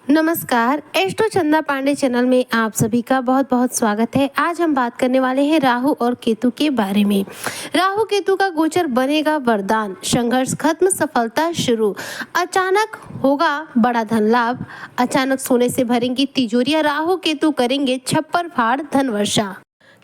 नमस्कार, एस्ट्रो चंदा पांडे चैनल में आप सभी का बहुत बहुत स्वागत है। आज हम बात करने वाले हैं राहु और केतु के बारे में। राहु केतु का गोचर बनेगा वरदान, संघर्ष खत्म, सफलता शुरू, अचानक होगा बड़ा धन लाभ, अचानक सोने से भरेंगी तिजोरियां, राहु केतु करेंगे छप्पर फाड़ धन वर्षा।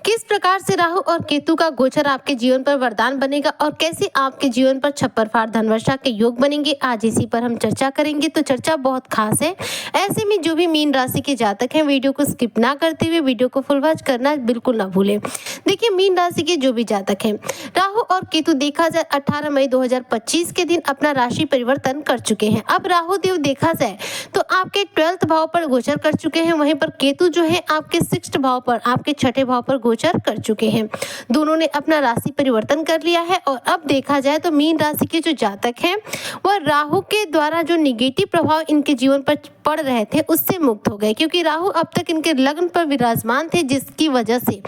किस प्रकार से राहु और केतु का गोचर आपके जीवन पर वरदान बनेगा और कैसे आपके जीवन पर छप्पर फाड़ धनवर्षा के योग बनेंगे, आज इसी पर हम चर्चा करेंगे। तो चर्चा बहुत खास है। ऐसे में जो भी मीन राशि के जातक हैं, वीडियो को स्किप ना करते हुए वीडियो को फुल वॉच करना बिल्कुल ना भूलें। देखिए, मीन राशि के जो भी जातक हैं, राहु और केतु देखा जाए 18 मई 2025 के दिन अपना राशि परिवर्तन कर चुके हैं। अब राहु देव देखा जाए तो आपके 12th भाव पर गोचर कर चुके हैं, वहीं पर केतु जो है आपके 6th भाव पर, आपके 6ठे भाव पर गोचर कर चुके हैं। दोनों ने अपना राशि परिवर्तन कर लिया है और अब देखा जाए तो मीन राशि के जो जातक हैं वह राहु के द्वारा जो निगेटिव प्रभाव इनके जीवन पर पड़ रहे थे उससे मुक्त हो गए, क्योंकि राहु अब तक इनके लग्न पर विराजमान थे, जिसकी वजह से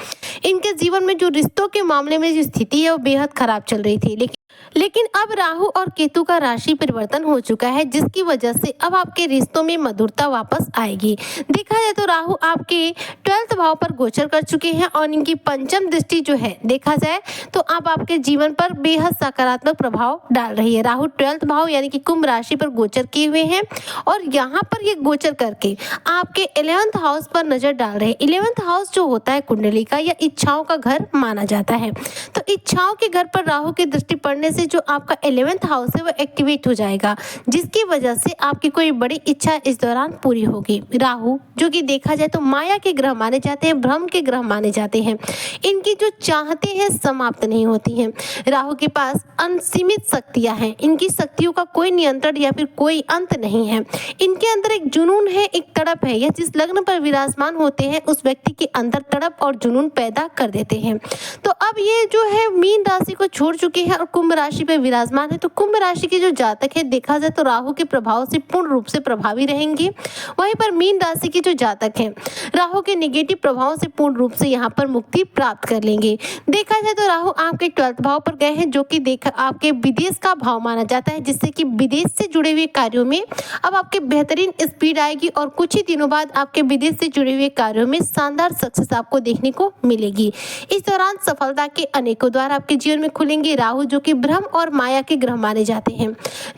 इनके जीवन में जो रिश्तों के मामले में जो स्थिति है वो बेहद खराब चल रही थी। लेकिन अब राहु और केतु का राशि परिवर्तन हो चुका है, जिसकी वजह से अब आपके रिश्तों में मधुरता वापस आएगी। देखा जाए तो राहु आपके 12th भाव पर गोचर कर चुके हैं और इनकी पंचम दृष्टि जो है देखा जाए तो अब आपके जीवन पर बेहद सकारात्मक प्रभाव डाल रही है। राहु 12th भाव यानी कि कुंभ राशि पर गोचर किए हुए हैं और यहाँ पर ये गोचर करके आपके 11th हाउस पर नजर डाल रहे हैं। 11th हाउस जो होता है कुंडली का या इच्छाओं का घर माना जाता है, तो इच्छाओं के घर पर राहु की दृष्टि पड़ने से जो आपका 11th हाउस है वो एक्टिवेट हो जाएगा, जिसकी वजह से आपकी कोई बड़ी इच्छा इस दौरान पूरी होगी। राहु जो कि देखा जाए तो माया के ग्रह माने जाते हैं, भ्रम के ग्रह माने जाते हैं। इनकी जो चाहते हैं समाप्त नहीं होती हैं। राहु के पास अनसीमित शक्तियां हैं, इनकी शक्तियों का कोई नियंत्रण या फिर कोई अंत नहीं है। इनके अंदर एक जुनून है, एक तड़प है। यह जिस लग्न पर विराजमान होते हैं उस व्यक्ति के अंदर तड़प और जुनून पैदा कर देते हैं। तो अब ये जो है मीन राशि को छोड़ चुके हैं और कुंभ राशि पे विराजमान है। तो कुंभ राशि के जो जातक है देखा जाए तो राहु के प्रभाव से पूर्ण रूप से प्रभावी रहेंगे। वहीं पर मीन राशि के जो जातक हैं राहु के नेगेटिव प्रभाव से पूर्ण रूप से यहाँ पर मुक्ति प्राप्त कर लेंगे। देखा जाए तो राहु आपके 12th भाव पर गए हैं, जो कि देखा आपके विदेश का भाव माना जाता है, जिससे कि विदेश से जुड़े हुए कार्यों में अब आपके बेहतरीन स्पीड आएगी और कुछ ही दिनों बाद आपके विदेश से जुड़े हुए कार्यों में शानदार सक्सेस आपको देखने को मिलेगी। इस दौरान सफलता के अनेकों द्वार आपके जीवन में खुलेंगे। राहु जो कि भ्रम और माया के ग्रह माने जाते हैं।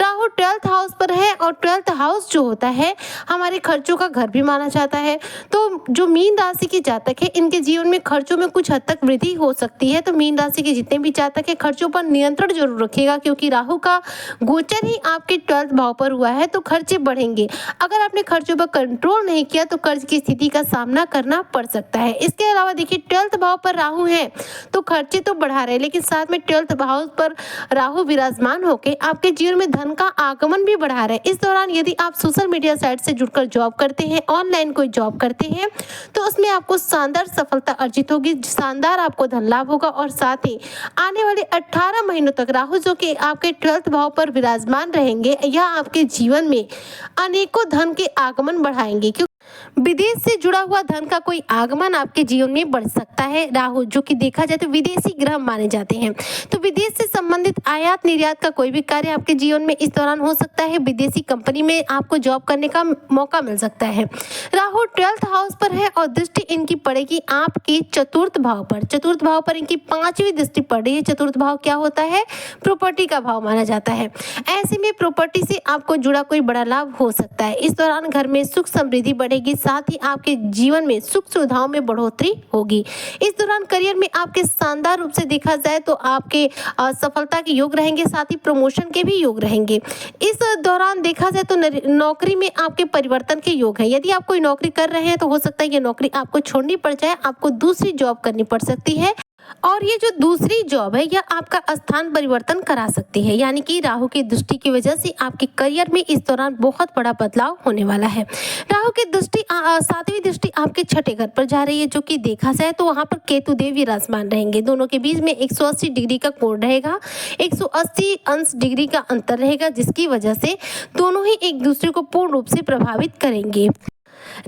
राहु 12th हाउस पर है और 12th हाउस जो होता है हमारे खर्चों का घर भी माना जाता है। तो जो मीन राशि के जातक है इनके जीवन में खर्चों में कुछ हद तक वृद्धि हो सकती है। तो मीन राशि के जितने भी जातक है खर्चों पर नियंत्रण जरूर रखिएगा, क्योंकि राहु का गोचर ही आपके 12th भाव पर हुआ है, तो खर्चे बढ़ेंगे। अगर आपने खर्चों पर कंट्रोल नहीं किया तो कर्ज की स्थिति का सामना करना पड़ सकता है। इसके अलावा देखिए, 12th भाव पर राहु है तो खर्चे तो बढ़ा रहे हैं, लेकिन साथ में 12th भाव पर राहु विराजमान होकर आपके जीवन में धन का आगमन भी बढ़ा रहे हैं। इस दौरान यदि आप सोशल मीडिया साइट से जुड़कर जॉब करते हैं, ऑनलाइन कोई जॉब करते हैं, तो उसमें आपको शानदार सफलता अर्जित होगी, शानदार आपको धन लाभ होगा और साथ ही आने वाले 18 महीनों तक राहु जो कि आपके 12th भाव पर विराजमान रहेंगे, यह आपके जीवन में अनेकों धन के आगमन बढ़ाएंगे। विदेश से जुड़ा हुआ धन का कोई आगमन आपके जीवन में बढ़ सकता है। राहु जो कि देखा जाए तो विदेशी ग्रह माने जाते हैं, तो विदेश से संबंधित आयात निर्यात का कोई भी कार्य आपके जीवन में इस दौरान हो सकता है। विदेशी कंपनी में आपको जॉब करने का मौका मिल सकता है। राहु 12th हाउस पर है और दृष्टि इनकी पड़ेगी आपके 4th भाव पर। 4th भाव पर इनकी 5वीं दृष्टि पड़ रही है। 4th भाव क्या होता है? प्रॉपर्टी का भाव माना जाता है। ऐसे में प्रॉपर्टी से आपको जुड़ा कोई बड़ा लाभ हो सकता है। इस दौरान घर में सुख समृद्धि बढ़ेगी, साथ ही आपके जीवन में सुख सुविधाओं में बढ़ोतरी होगी। इस दौरान करियर में आपके शानदार रूप से देखा जाए तो आपके सफलता के योग रहेंगे, साथ ही प्रमोशन के भी योग रहेंगे। इस दौरान देखा जाए तो नौकरी में आपके परिवर्तन के योग है। यदि आप कोई नौकरी कर रहे हैं तो हो सकता है ये नौकरी आपको छोड़नी पड़ जाए, आपको दूसरी जॉब करनी पड़ सकती है और ये जो दूसरी जॉब है यह आपका स्थान परिवर्तन करा सकती है। यानी कि राहु की दृष्टि की वजह से आपके करियर में इस दौरान बहुत बड़ा बदलाव होने वाला है। राहु की दृष्टि 7वीं दृष्टि आपके 6ठे घर पर जा रही है, जो कि देखा जाए तो वहां पर केतु देव विराजमान रहेंगे। दोनों के बीच में 180 डिग्री का कोण रहेगा, 180 अंश डिग्री का अंतर रहेगा, जिसकी वजह से दोनों ही एक दूसरे को पूर्ण रूप से प्रभावित करेंगे।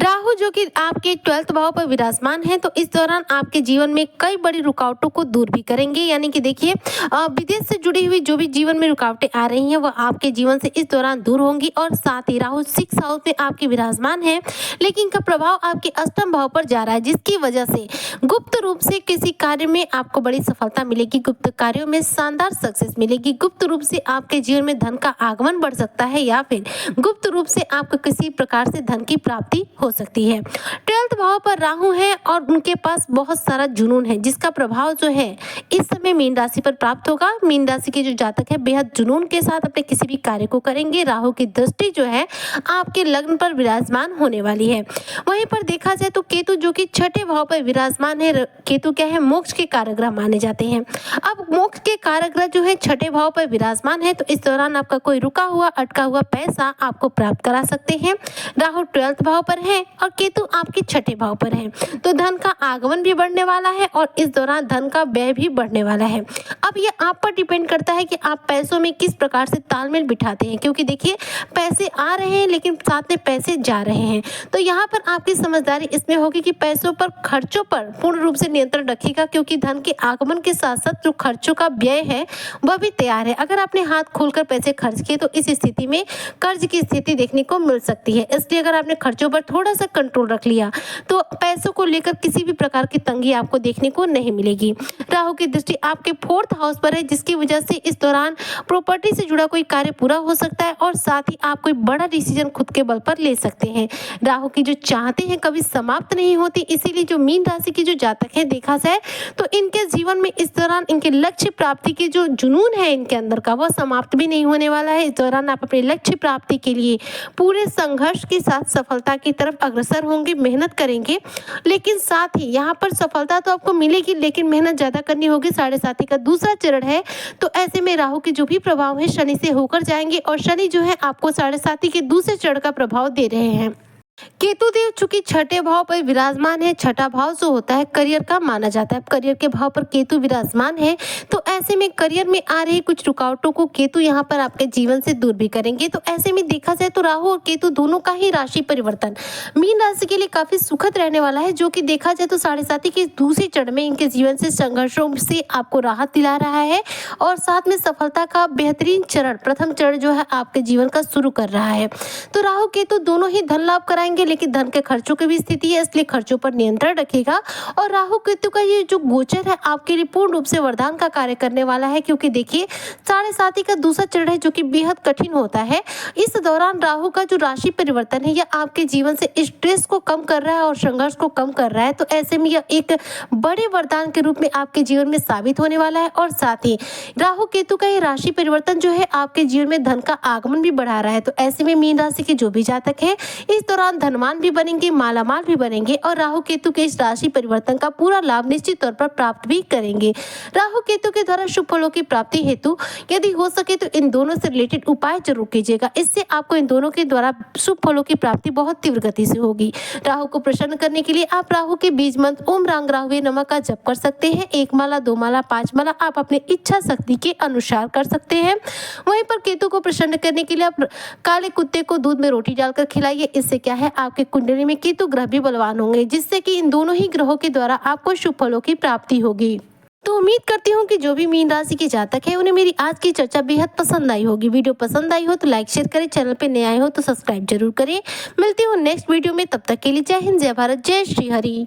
राहु जो कि आपके 12th भाव पर विराजमान है, तो इस दौरान आपके जीवन में कई बड़ी रुकावटों को दूर भी करेंगे। यानी कि देखिए विदेश से जुड़ी हुई जो भी जीवन में रुकावटें आ रही हैं, वह आपके जीवन से इस दौरान दूर होंगी। और साथ ही राहु 6 हाउस में आपके विराजमान है, लेकिन इनका प्रभाव आपके अष्टम भाव पर जा रहा है, जिसकी वजह से गुप्त रूप से किसी कार्य में आपको बड़ी सफलता मिलेगी। गुप्त कार्यों में शानदार सक्सेस मिलेगी। गुप्त रूप से आपके जीवन में धन का आगमन बढ़ सकता है, या फिर गुप्त रूप से आपको किसी प्रकार से धन की प्राप्ति हो सकती है। 12th भाव पर राहु है और उनके पास बहुत सारा जुनून है, जिसका प्रभाव जो है इस समय मीन राशि पर प्राप्त होगा। मीन राशि के जो जातक है बेहद जुनून के साथ अपने किसी भी कार्य को करेंगे। राहु की दृष्टि जो है आपके लग्न पर विराजमान होने वाली है। वहीं पर देखा जाए तो केतु जो कि 6ठे भाव पर विराजमान है, केतु क्या है, मोक्ष के कारक माने जाते हैं। अब मोक्ष के कारक जो है 6ठे भाव पर विराजमान है, तो इस दौरान आपका कोई रुका हुआ अटका हुआ पैसा आपको प्राप्त करा सकते हैं। राहु 12th भाव पर है और केतु आपके 6ठे भाव पर है, तो धन का आगमन भी बढ़ने वाला है और इस दौरान धन का व्यय भी बढ़ने वाला है। अब ये आप पर डिपेंड करता है कि आप पैसों में किस प्रकार से तालमेल बिठाते हैं, क्योंकि देखिए पैसे आ रहे हैं लेकिन साथ में पैसे जा रहे हैं। तो यहाँ पर आपकी समझदारी इसमें होगी कि पैसों पर, खर्चों पर पूर्ण रूप से नियंत्रण रखिएगा, क्योंकि धन के आगमन के साथ साथ जो खर्चों का व्यय है वह भी तैयार है। अगर आपने हाथ खोलकर पैसे खर्च किए तो इस स्थिति में कर्ज की स्थिति देखने को मिल सकती है। इसलिए अगर आपने खर्चों पर थोड़ा सा कंट्रोल रख लिया तो पैसों को लेकर किसी भी प्रकार की तंगी आपको देखने को नहीं मिलेगी। राहु की दृष्टि आपके 4th हाउस पर है, जिसकी वजह से इस दौरान प्रॉपर्टी से जुड़ा कोई कार्य पूरा हो सकता है और साथ ही आप कोई बड़ा डिसीजन खुद के बल पर ले सकते हैं। राहु की जो चाहते हैं कभी समाप्त नहीं होती, इसीलिए जो मीन राशि के जो जातक है देखा जाए तो इनके जीवन में इस दौरान इनके लक्ष्य प्राप्ति के जो जुनून है इनके अंदर का, वह समाप्त भी नहीं होने वाला है। इस दौरान आप अपने लक्ष्य प्राप्ति के लिए पूरे संघर्ष के साथ सफलता की तरफ अग्रसर होंगे, मेहनत करेंगे। लेकिन साथ ही यहाँ पर सफलता तो आपको मिलेगी, लेकिन मेहनत ज्यादा करनी होगी। 7.5 का दूसरा चरण है, तो ऐसे में राहु के जो भी प्रभाव है शनि से होकर जाएंगे और शनि जो है आपको 7.5 के दूसरे चरण का प्रभाव दे रहे हैं। केतु देव चूंकि 6ठे भाव पर विराजमान है, 6ठा भाव जो होता है करियर का माना जाता है। करियर के भाव पर केतु विराजमान है, तो ऐसे में करियर में आ रही कुछ रुकावटों को केतु यहाँ पर आपके जीवन से दूर भी करेंगे। तो ऐसे में देखा जाए तो राहु और केतु दोनों का ही राशि परिवर्तन मीन राशि के लिए काफी सुखद रहने वाला है, जो कि देखा जाए तो 7.5 के दूसरे चरण में इनके जीवन से संघर्षों से आपको राहत दिला रहा है और साथ में सफलता का बेहतरीन चरण, प्रथम चरण जो है आपके जीवन का शुरू कर रहा है। तो राहु केतु दोनों ही धन लाभ कराएंगे, लेकिन धन के खर्चों की भी स्थिति है, इसलिए खर्चों पर नियंत्रण रखेगा। और राहु केतु का ये जो गोचर है आपके लिए पूर्ण रूप से वरदान का कार्य करने वाला है, क्योंकि देखिए 7.5 का दूसरा चरण है जो कि बेहद कठिन होता है। इस दौरान राहु का जो राशि परिवर्तन है यह आपके जीवन से स्ट्रेस को कम कर रहा है और संघर्ष को कम कर रहा है। तो ऐसे में यह एक बड़े वरदान के रूप में आपके जीवन में साबित होने वाला है। और साथ ही राहु केतु का ये राशि परिवर्तन जो है आपके जीवन में धन का आगमन भी बढ़ा रहा है। तो ऐसे में मीन राशि के जो भी जातक है इस दौरान धनवान भी बनेंगे, मालामाल भी बनेंगे और राहु केतु के इस राशि परिवर्तन का पूरा लाभ निश्चित तौर पर प्राप्त भी करेंगे। राहु केतु के द्वारा शुभ फलों की प्राप्ति हेतु यदि हो सके तो इन दोनों से रिलेटेड उपाय जरूर कीजिएगा। इससे आपको इन दोनों के द्वारा शुभ फलों की प्राप्ति बहुत तीव्र गति से होगी। राहु को प्रसन्न करने के लिए आप राहु के बीज मंत्र ओम रांग राहुवे नमः का जप कर सकते हैं। 1 माला, 2 माला, 5 माला आप अपने इच्छा शक्ति के अनुसार कर सकते हैं। वहीं पर केतु को प्रसन्न करने के लिए आप काले कुत्ते को दूध में रोटी डालकर खिलाइए। इससे क्या है आपके कुंडली में केतु ग्रह भी बलवान होंगे, जिससे कि इन दोनों ही ग्रहों के द्वारा आपको शुभ फलों की प्राप्ति होगी। तो उम्मीद करती हूँ कि जो भी मीन राशि के जातक है उन्हें मेरी आज की चर्चा बेहद पसंद आई होगी। वीडियो पसंद आई हो तो लाइक शेयर करें, चैनल पे नए आए हो तो सब्सक्राइब जरूर करें। मिलती हूँ नेक्स्ट वीडियो में, तब तक के लिए जय हिंद, जय भारत, जय श्री हरि।